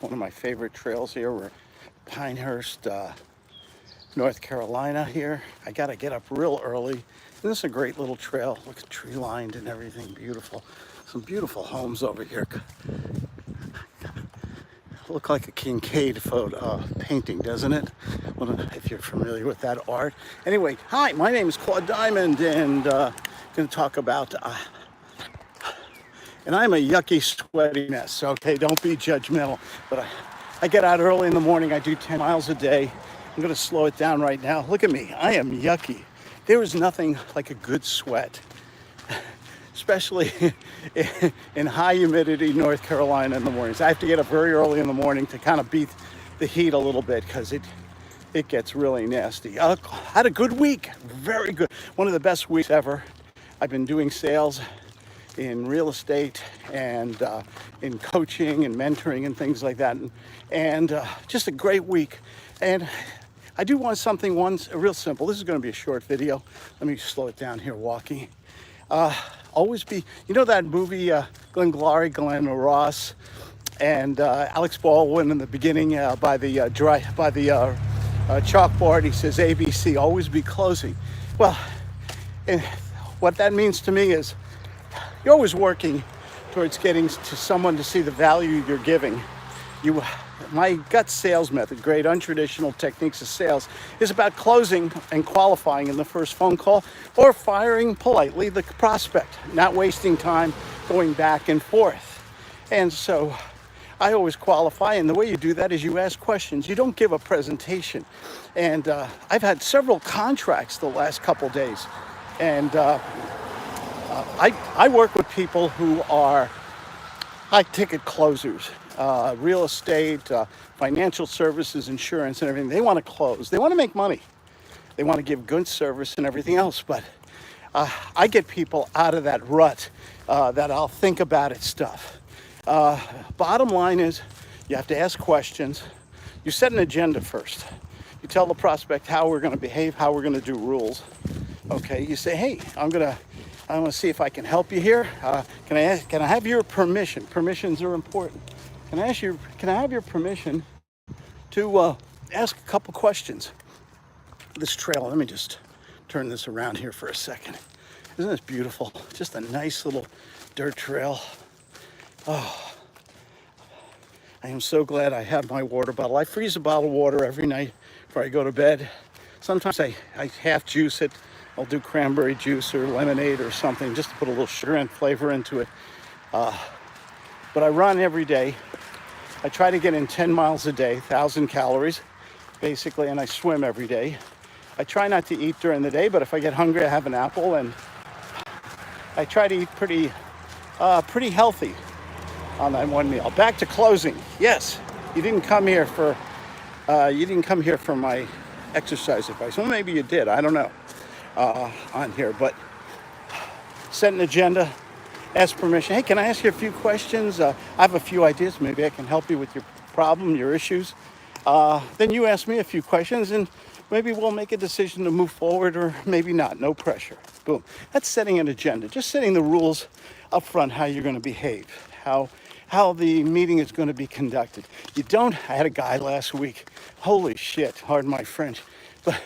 One of my favorite trails here. We're Pinehurst, North Carolina here. I got to get up real early. This is a great little trail. Looks tree lined and everything beautiful. Some beautiful homes over here. Look like a Kincaid photo painting, doesn't it? Well, if you're familiar with that art. Anyway, hi, my name is Claude Diamond, and I'm going to talk about, and I'm a yucky, sweaty mess, okay? Don't be judgmental, but I get out early in the morning. I do 10 miles a day. I'm going to slow it down right now. Look at me. I am yucky. There is nothing like a good sweat, especially in high humidity North Carolina in the mornings. I have to get up very early in the morning to kind of beat the heat a little bit because it gets really nasty. I had a good week, very good. One of the best weeks ever. I've been doing sales in real estate and in coaching and mentoring and things like that. And just a great week. And I do want something real simple. This is going to be a short video. Let me slow it down here walking. Always be, you know that movie, Glenn Glary, Glenn Ross, and Alex Baldwin in the beginning by the chalkboard, he says ABC, always be closing. Well, and what that means to me is you're always working towards getting to someone to see the value you're giving. My gut sales method, great untraditional techniques of sales, is about closing and qualifying in the first phone call or firing politely the prospect, not wasting time going back and forth. And so I always qualify, and the way you do that is you ask questions. You don't give a presentation. And I've had several contracts the last couple days, and I work with people who are high-ticket closers. Real estate, financial services, insurance, and everything. They want to close. They want to make money. They want to give good service and everything else. But I get people out of that rut that I'll think about it stuff. Bottom line is you have to ask questions. You set an agenda first. You tell the prospect how we're going to behave, how we're going to do rules. Okay, you say, hey, I want to see if I can help you here. Can I have your permission? Permissions are important. Can I have your permission to ask a couple questions? This trail, let me just turn this around here for a second. Isn't this beautiful? Just a nice little dirt trail. Oh, I am so glad I have my water bottle. I freeze a bottle of water every night before I go to bed. Sometimes I half juice it. I'll do cranberry juice or lemonade or something just to put a little sugar and flavor into it. But I run every day. I try to get in 10 miles a day, 1,000 calories, basically, and I swim every day. I try not to eat during the day, but if I get hungry, I have an apple, and I try to eat pretty healthy on that one meal. Back to closing. Yes, you didn't come here for my exercise advice. Well, maybe you did. I don't know on here, but set an agenda. Ask permission. Hey, can I ask you a few questions? I have a few ideas. Maybe I can help you with your problem, your issues. Then you ask me a few questions, and maybe we'll make a decision to move forward or maybe not. No pressure. Boom. That's setting an agenda. Just setting the rules up front, how you're going to behave, how the meeting is going to be conducted. I had a guy last week. Holy shit, pardon my French. But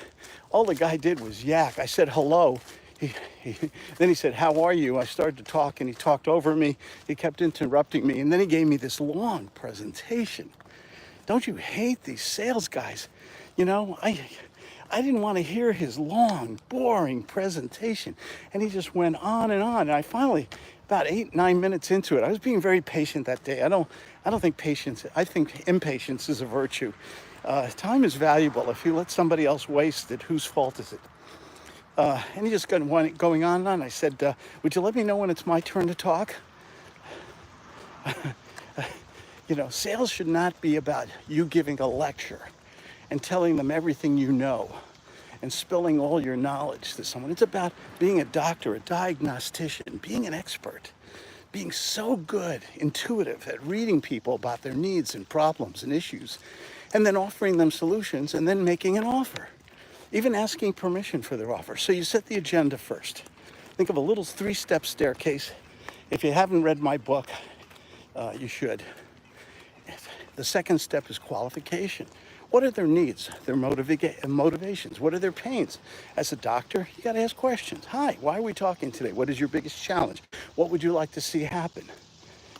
all the guy did was yak. I said hello. Then he said, how are you? I started to talk, and he talked over me. He kept interrupting me, and then he gave me this long presentation. Don't you hate these sales guys? You know, I didn't want to hear his long, boring presentation, and he just went on and on. And I finally, about 8-9 minutes into it, I was being very patient that day. I don't think patience. I think impatience is a virtue. Time is valuable. If you let somebody else waste it, whose fault is it? And he just got going on and on. I said, would you let me know when it's my turn to talk? You know, sales should not be about you giving a lecture and telling them everything you know and spilling all your knowledge to someone. It's about being a doctor, a diagnostician, being an expert, being so good, intuitive at reading people about their needs and problems and issues, and then offering them solutions and then making an offer. Even asking permission for their offer. So you set the agenda first. Think of a little 3-step staircase. If you haven't read my book, you should. The second step is qualification. What are their needs, their motivations? What are their pains? As a doctor, you got to ask questions. Hi, why are we talking today? What is your biggest challenge? What would you like to see happen?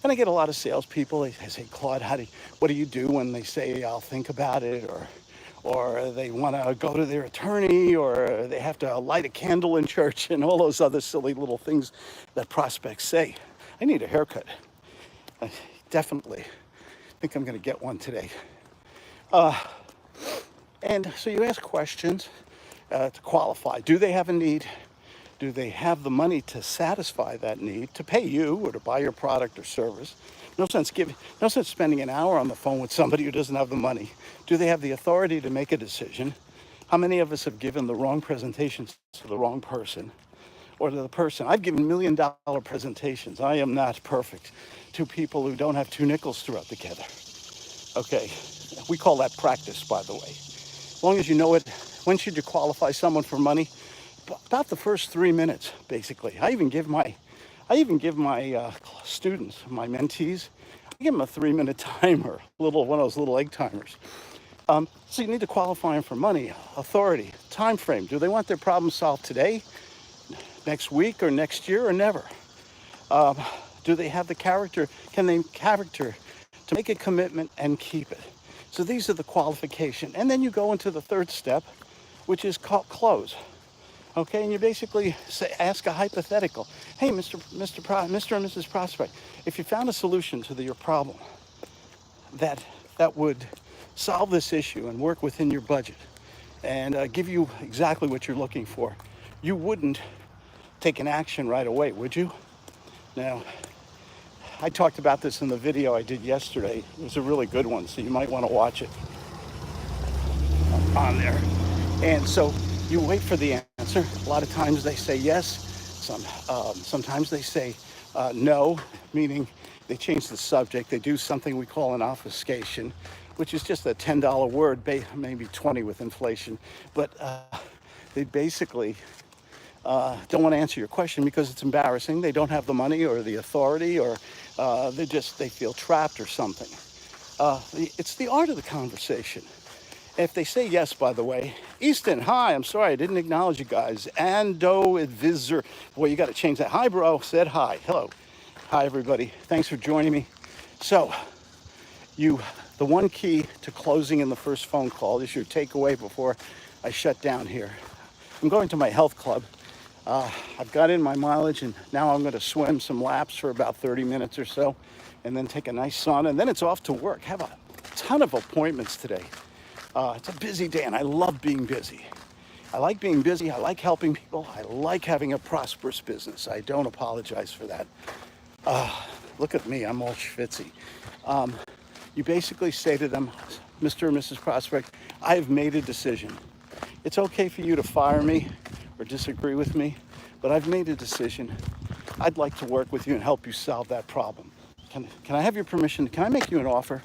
And I get a lot of salespeople. They say, Claude, what do you do when they say, I'll think about it, or they want to go to their attorney, or they have to light a candle in church, and all those other silly little things that prospects say. I need a haircut. I definitely think I'm going to get one today. And so you ask questions to qualify. Do they have a need? Do they have the money to satisfy that need, to pay you or to buy your product or service? No sense spending an hour on the phone with somebody who doesn't have the money. Do they have the authority to make a decision? How many of us have given the wrong presentations to the wrong person or to the person? I've given $1 million presentations. I am not perfect, to people who don't have two nickels to rub together. Okay, we call that practice, by the way. As long as you know it, when should you qualify someone for money? About the first 3 minutes, basically. I even give my students, my mentees, I give them a 3-minute timer, one of those little egg timers. So you need to qualify them for money, authority, time frame. Do they want their problem solved today, next week, or next year, or never? Do they have the character? Can they character to make a commitment and keep it? So these are the qualification. And then you go into the third step, which is called close. Okay, and you basically ask a hypothetical. Hey, Mr. and Mrs. Prospect, if you found a solution to your problem that would solve this issue and work within your budget and give you exactly what you're looking for, you wouldn't take an action right away, would you? Now, I talked about this in the video I did yesterday. It was a really good one, so you might want to watch it on there. And so you wait for the answer. A lot of times they say yes. Sometimes they say no, meaning they change the subject. They do something we call an obfuscation, which is just a $10 word, maybe 20 with inflation. But they basically don't want to answer your question because it's embarrassing. They don't have the money or the authority, or they feel trapped or something. It's the art of the conversation. If they say yes, by the way, Easton, hi, I'm sorry, I didn't acknowledge you guys. Ando Advisor. Boy, you got to change that. Hi, bro, said hi. Hello. Hi, everybody. Thanks for joining me. So, the one key to closing in the first phone call is your takeaway before I shut down here. I'm going to my health club. I've got in my mileage, and now I'm going to swim some laps for about 30 minutes or so, and then take a nice sauna, and then it's off to work. Have a ton of appointments today. It's a busy day, and I love being busy. I like being busy. I like helping people. I like having a prosperous business. I don't apologize for that. Look at me. I'm all schwitzy. You basically say to them, Mr. and Mrs. Prospect, I have made a decision. It's okay for you to fire me or disagree with me, but I've made a decision. I'd like to work with you and help you solve that problem. Can I have your permission? Can I make you an offer?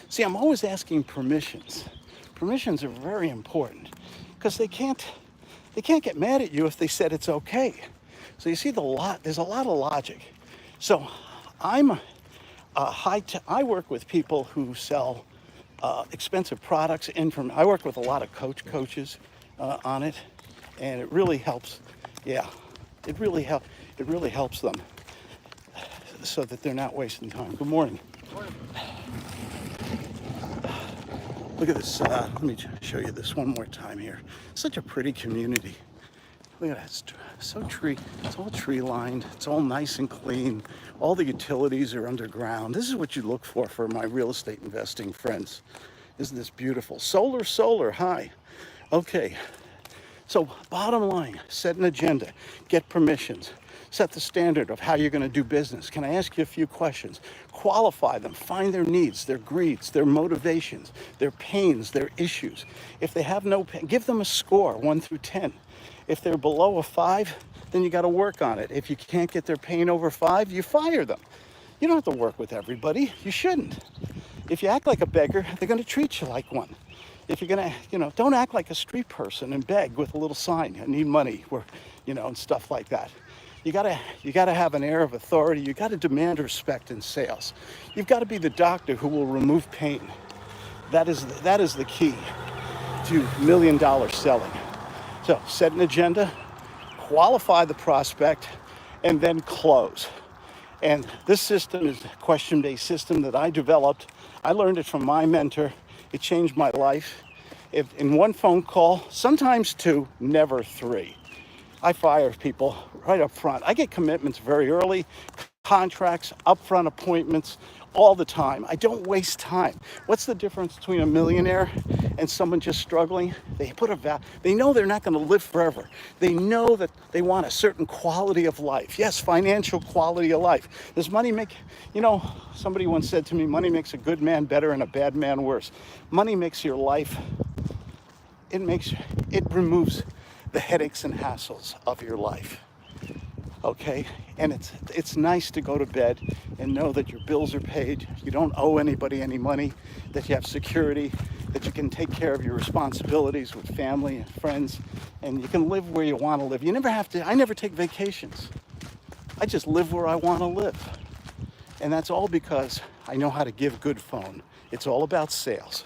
See, I'm always asking permissions. Permissions are very important because they can't get mad at you if they said it's okay. So you see there's a lot of logic. So I work with people who sell expensive products. I work with a lot of coaches on it, and it really helps. Yeah, it really helps them so that they're not wasting time. Good morning. Good morning. Look at this. Let me show you this one more time here. Such a pretty community. Look at that. It's all tree lined. It's all nice and clean. All the utilities are underground. This is what you look for my real estate investing friends. Isn't this beautiful? Solar, hi. Okay. So bottom line, set an agenda, get permissions, set the standard of how you're going to do business. Can I ask you a few questions? Qualify them, find their needs, their greeds, their motivations, their pains, their issues. If they have no pain, give them a score, 1 through 10. If they're below a 5, then you got to work on it. If you can't get their pain over 5, you fire them. You don't have to work with everybody. You shouldn't. If you act like a beggar, they're going to treat you like one. If you're going to, don't act like a street person and beg with a little sign, I need money, and stuff like that. You gotta have an air of authority. You gotta demand respect in sales. You've got to be the doctor who will remove pain. That is the key to $1 million selling. So set an agenda, qualify the prospect, and then close. And this system is a question-based system that I developed. I learned it from my mentor. It changed my life. If in one phone call, sometimes two, never three. I fire people right up front. I get commitments very early, contracts, upfront appointments, all the time. I don't waste time. What's the difference between a millionaire and someone just struggling? They know they're not going to live forever. They know that they want a certain quality of life. Yes, financial quality of life. Does money make, somebody once said to me, money makes a good man better and a bad man worse. Money makes your life, it removes the headaches and hassles of your life. Okay, and it's nice to go to bed and know that your bills are paid, you don't owe anybody any money, that you have security, that you can take care of your responsibilities with family and friends, and you can live where you want to live. I never take vacations. I just live where I want to live. And that's all because I know how to give good phone. It's all about sales.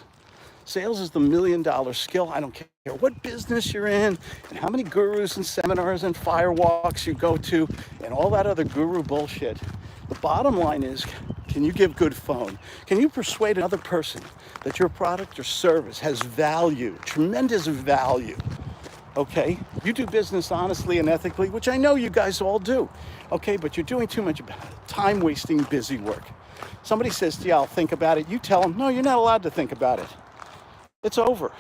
Sales is the $1 million skill. I don't care what business you're in and how many gurus and seminars and firewalks you go to and all that other guru bullshit. The bottom line is, can you give good phone? Can you persuade another person that your product or service has value, tremendous value? Okay, you do business honestly and ethically, which I know you guys all do. Okay, but you're doing too much time-wasting busy work. Somebody says to you, I'll think about it. You tell them, no, you're not allowed to think about it. It's over.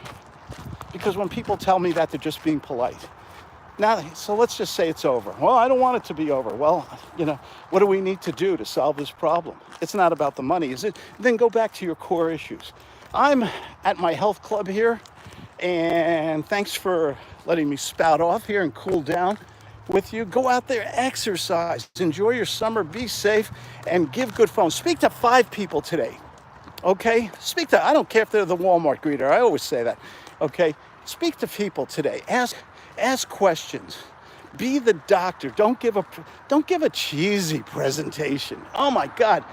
Because when people tell me that, they're just being polite. Now, so let's just say it's over. Well, I don't want it to be over. Well, what do we need to do to solve this problem? It's not about the money, is it? Then go back to your core issues. I'm at my health club here, and thanks for letting me spout off here and cool down with you. Go out there, exercise, enjoy your summer, be safe, and give good phone. Speak to 5 people today. Okay, I don't care if they're the Walmart greeter. I always say that. Okay, speak to people today. Ask questions. Be the doctor. Don't give a cheesy presentation. Oh my God,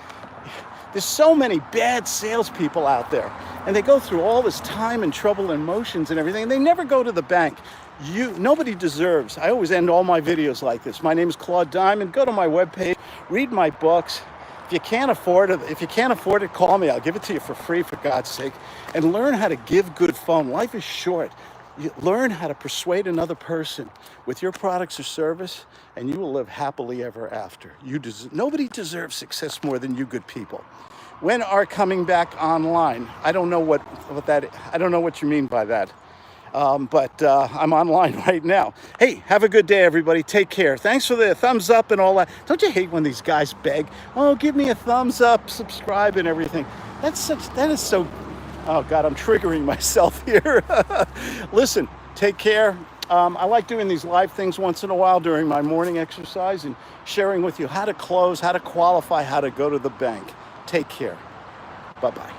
there's so many bad salespeople out there, and they go through all this time and trouble and motions and everything, and they never go to the bank. Nobody deserves. I always end all my videos like this. My name is Claude Diamond. Go to my webpage, read my books. If you can't afford it, call me. I'll give it to you for free, for God's sake. And learn how to give good phone. Life is short. You learn how to persuade another person with your products or service, and you will live happily ever after. Nobody deserves success more than you good people. When are coming back online? I don't know I don't know what you mean by that. But I'm online right now. Hey, have a good day, everybody. Take care. Thanks for the thumbs up and all that. Don't you hate when these guys beg? Oh, give me a thumbs up, subscribe, and everything. That is so. Oh God, I'm triggering myself here. Listen, take care. I like doing these live things once in a while during my morning exercise and sharing with you how to close, how to qualify, how to go to the bank. Take care. Bye-bye.